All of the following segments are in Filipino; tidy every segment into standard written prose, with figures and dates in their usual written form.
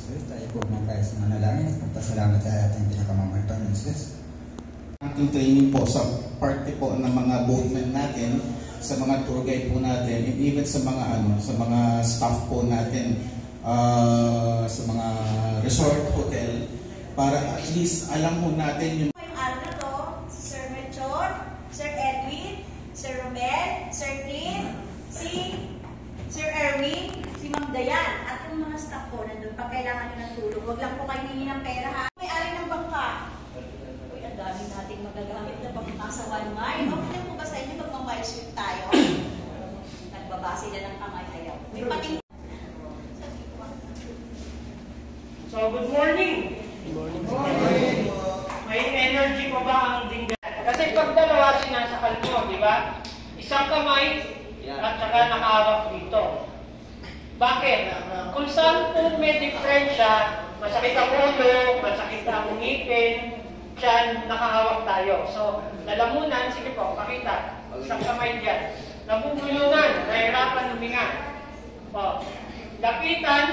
Spirit, tayo po tayo sa manalangin. Pagpasalamat sa ating pinakamamahal Panginoon Jesus. Ating training po sa parte po ng mga boatmen natin, sa mga tour guide po natin, and even sa mga staff po natin, sa mga resort hotel, para at least alam po natin yung araw na to, si Sir Melchor, Sir Edwin, Sir Romel, Sir Clint, si Sir Erwin, si Ma'am Dayan, at yung mga staff po nandun, pag kailangan nyo ng tulong, huwag lang po kayo hihingi ng pera ha. May-ari ng bangka. Uy, ang dami nating magagamit na bangka sa One Mile. Okay lang po ba sa inyo pag mag-mile sweep tayo? Nagbaba sila ng kamay ayaw. May pating... So, good morning. Good morning. May energy pa ba ang dinggan? Kasi pag dalawa sinasakal mo, di ba? Isang kamay at saka nakahawak dito. Bakit? Kung saan po may diferensya, masakit ang ulo, masakit ang ngipin, tiyan, nakahawak tayo. So, lalamunan, sige po, pakita. Isang kamay dyan. Nabubulunan, nahirapan huminga. O, lapitan,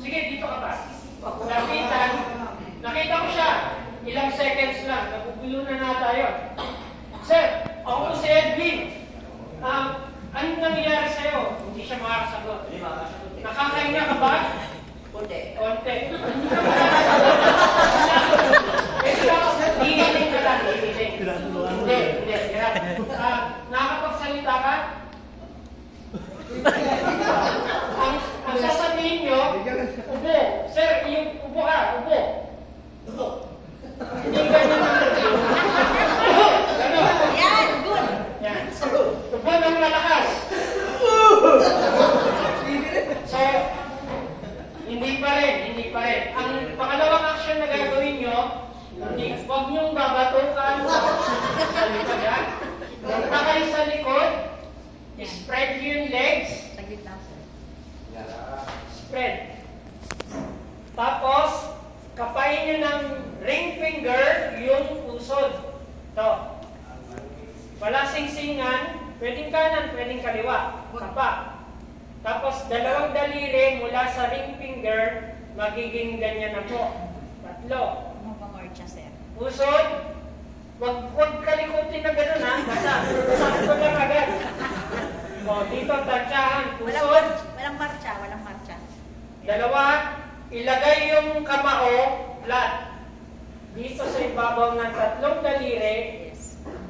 sige, dito ka ba? Lapitan, nakita ko siya. Ilang seconds lang, nabubulunan na tayo. Sir, ako si Edwin. Anong nangyayari sa'yo? Hindi siya makakasagot. Nakakahinga ka ba? Konti. Konti. Hihiling ka lang, hihiling. Hindi. Nakakapagsalita ka? Ang sasabihin nyo, ubo. Sir, yung ubo ka, ubo. Ubo. Hindi ganyan naman. Gano'n. Yan, good. Yan. Ubo ng malakas. So, hindi pa rin. Ang pangalawang action na gagawin nyo, huwag nyong babatukan sa likod, ha? Punta kayo sa likod, spread yung legs. Spread. Tapos, kapain nyo ng ring finger yung pusod. Ito. Wala singsingan, pwedeng kanan, pwedeng kaliwa. Kapa. Tapos, dalawang daliri mula sa ring finger, magiging ganyan na po. Tatlo. Pusod. Huwag kalikutin na gano'n, ha? Sakto lang agad. O, dito, tansyahan. Pusod. Walang marcha. Dalawa, ilagay yung kamao flat dito sa ibabaw ng tatlong daliri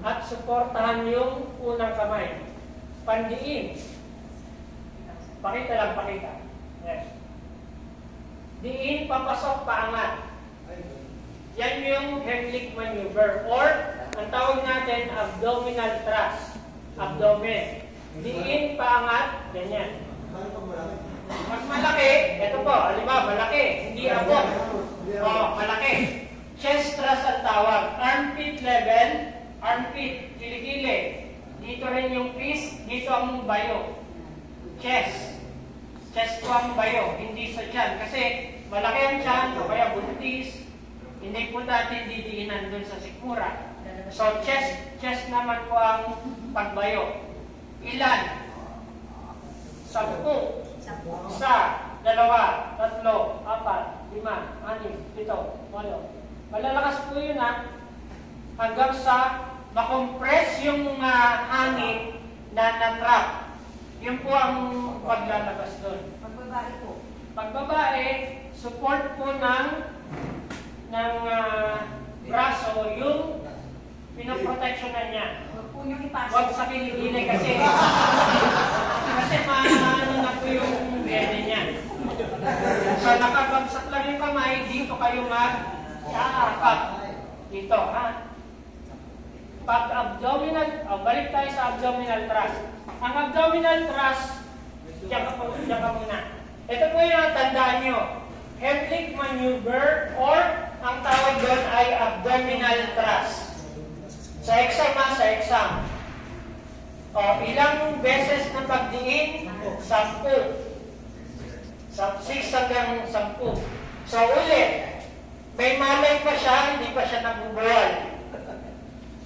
at suportahan yung unang kamay. Pandiin. Pakita lang. Yes. Diin, papasok, paangat. Yan yung Heimlich maneuver or ang tawag natin abdominal thrust. Abdomen. Diin, paangat, ganyan. Mas malaki, ito po, halimbawa, malaki, hindi abot. Malaki. Chest thrust ang tawag. Armpit level, armpit, kilikili. Dito rin yung fist, dito ang bayo. Chest. Chest ko ang bayo, hindi sa tiyan. Kasi malaki ang tiyan, o kaya buntis. Hindi po natin didiinan dun sa sikmura. So, chest naman po ang pagbayo. Ilan? 10. 1, 2, 3, 4, 5, 6, 7, 8, 9, 10. Malalakas po yun, ha? Hanggang sa makompress yung hangin na na-trap. Yun po ang paglalabas doon. Pagbabae po. Pagbabae, support po ng braso yung pinoproteksyonan niya. Huwag po niyong ipasok. Huwag sa kiligili kasi maano na po yung bene niya. So nakabagsak lang yung kamay, dito kayo mag-aakap. Dito, ha? Pag abdominal, balik tayo sa abdominal thrust. Ang abdominal thrust, diyan ka muna. Ito po yung tandaan nyo. Heimlich maneuver or ang tawag doon ay abdominal thrust. Sa exam. Ilang beses na pagdiin? 10. 6 hanggang 10. So ulit, may malay pa siya, hindi pa siya nabubuwal.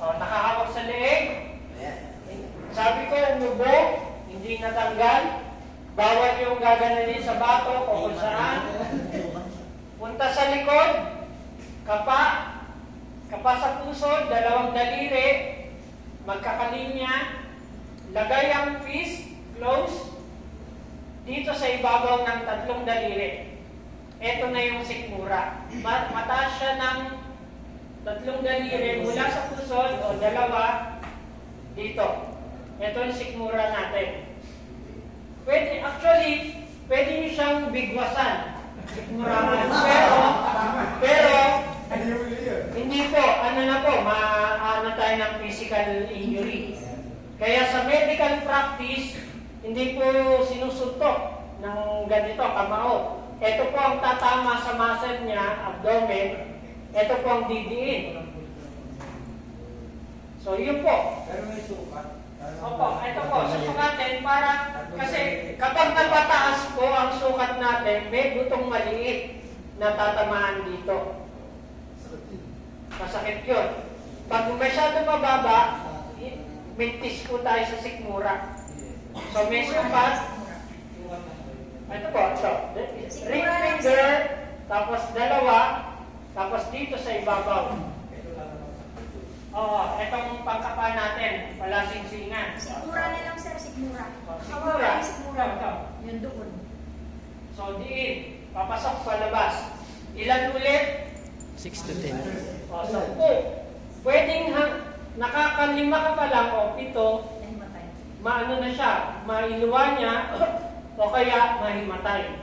Nakahawak sa leeg. Sabi ko, umubo, hindi natanggal. Bawal yung gaganunin sa bato o kung saan. punta sa likod, kapa sa puso, dalawang daliri, magkakalinya, lagay ang fist, close, dito sa ibabaw ng tatlong daliri. Ito na yung sikmura. Mataas siya ng tatlong daliri mula sa puso o dalawa dito. Ito yung sikmura natin. Pwede nyo siyang bigwasan. Sikmurahan. Pero, hindi po, maano tayo ng physical injury. Kaya sa medical practice, hindi po sinusuntok ng ganito, kamao. Ito po ang tatama sa muscle niya, abdomen. Ito po ang didiin. So, yun po. Pero may sukat. Opo, ito po, susukatin para, kasi kapag napataas po ang sukat natin, may butong maliit na tatamaan dito. Masakit yun. Pag masyado mababa, mintis po tayo sa sikmura. So, may sukat. Ito po, ito. Ring finger, tapos dalawa, tapos dito sa ibabaw. Oo, itong pagkapa natin, wala singsingan. Sikmura na lang, sir. Sikmura. Sikmura. Sikmura. Ito. Yun doon. So, diin. Papasok palabas. Ilan ulit? 6 to 10. O, 10. Pwedeng nakakalima ka pa lang o 7, Ay, matay. maano na siya, mailuwa niya o kaya mahimatay.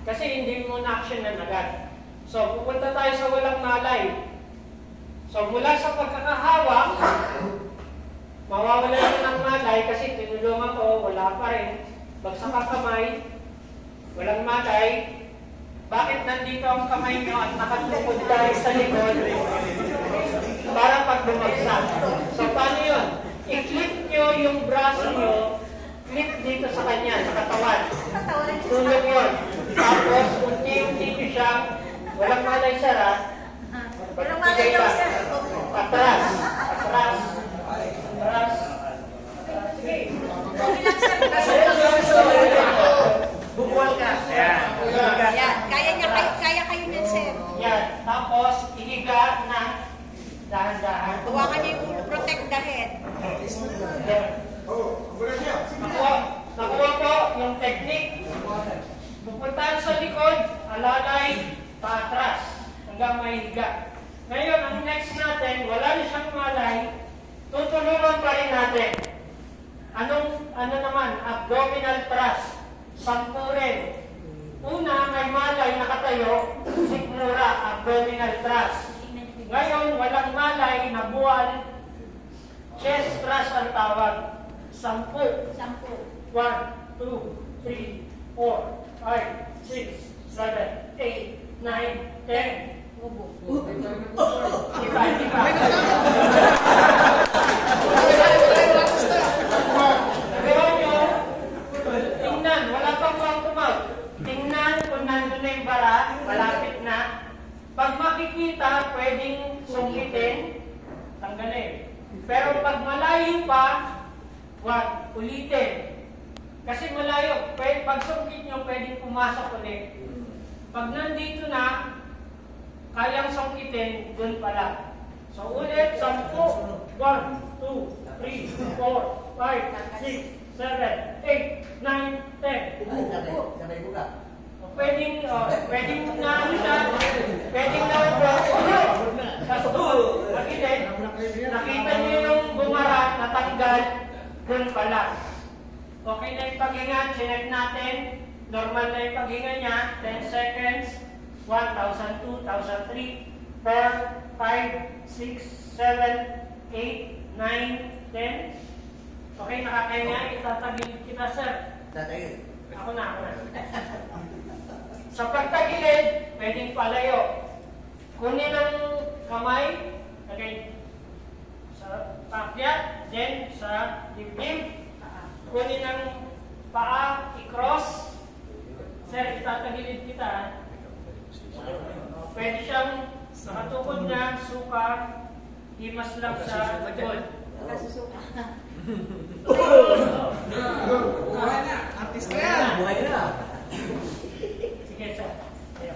Kasi hindi mo na-action na agad. So, pupunta tayo sa walang malay. So, mula sa pagkakahawak, mawawala na ng malay kasi tinulungan ko, wala pa rin. Bagsak ang kamay, walang malay. Bakit nandito ang kamay nyo at nakatukod tayo sa likod? Para pag bumagsak. So, paano yun? I-clip nyo yung braso nyo, clip dito sa kanya, sa katawan. Tulog yun. Tapos, unti-unti nyo siyang, walang malay sara, Walang malay daw, sir. atras. Sige. Okay lang, sir. Bubuwal ka. Yan. Kaya kayo din, sir. Yan. Tapos, ihiga na dahan-dahan. Hawakan niyo yung protect the head. Yan. Nakuha po yung technique. Pupuntahan sa likod, alalay, paatras, hanggang mahiga. Ngayon, ang next natin, wala na siyang malay, tutulungan pa rin natin. Ano naman? Abdominal thrust. 10 rin. Una, may malay nakatayo, sikmura, abdominal thrust. Ngayon, walang malay, nabuwal, chest thrust ang tawag. 10. 1, 2, 3, 4, 5, 6, 7, 8, 9, 10. Iba. Nagawa nyo, tingnan, wala pang pang-tumag. Tingnan kung nandun na yung bara, malapit na. Pag makikita, pwedeng sungkitin, tanggalin. Pero pag malayo pa, wag, ulitin. Kasi malayo, pag sungkit nyo, pwedeng pumasok ulit. Pag nandito na, kayang sungkitin, dun pala. So ulit, 10. 1, 2, 3, 4, 5, 6, 7, 8, 9, 10. Pwedeng na ano siya, pwedeng na nakita niyo yung bumara, natanggal, dun pala. Okay na yung paghinga, chinek natin, normal na yung paghinga niya, 10 seconds, 1,000, 2,000, 3, 4, 5, 6, 7, 8, 9, 10. Okay, nakakahinga, itatagilid kita, sir. Ako na. Sa pagtagilid, pwedeng palayo. Kunin ang kamay, okay, sa pakyat, then sa dibdib. Kunin ang paa, i-cross. Sir, itatagilid kita. Pwede siyang nakatukod na, suka, himas lang sa likod. Buhay na! Artist ka yan! Buhay na! Sige, sir. Ayaw.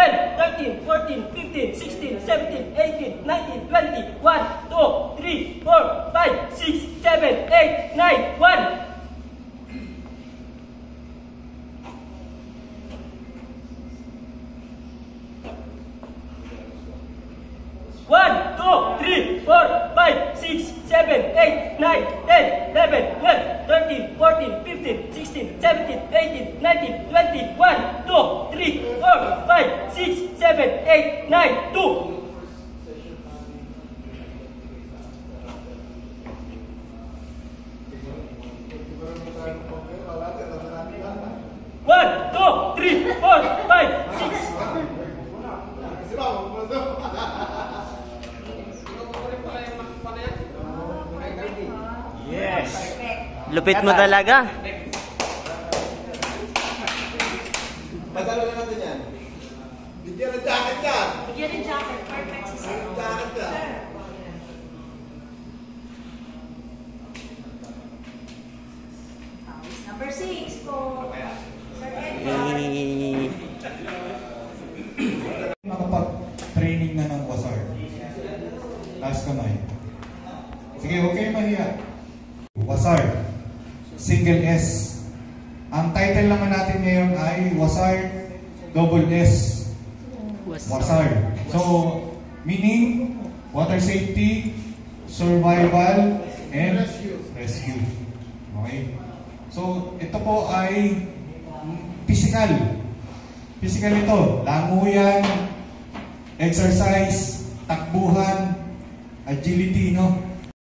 12, 13, 14, 15, 16, 17, 18, 19, 20, 1, 2, 3, 4, 5, 6, 7, 8, 9, 1. 1, 2, 3, 4, 5, 6, 7, 8, 9, 10, 11, 12, 13, 14, 15, 16, 17, 18, 19, 20, 1, 2, 3, 4, 5, 6, 7, 8, 9, 2. One, two, three, four, five, six. Yes. Perfect. Lupit mo talaga. Padalo na natin yan. Bigyan ng jacket ka. Bigyan ng jacket. Perfect si Sir. Jacket ka. Sir. Number 6 po. Sir Edward. Nakapag-training na ng wasar. Taas kamay. Sige, huwag kayo mahiya. Wasar. Single S. Ang title naman natin ngayon ay WASARD Double S. WASARD. So, meaning water safety, survival, and rescue. Okay? So, ito po ay physical. Physical ito. Languyan, exercise, takbuhan, agility, no?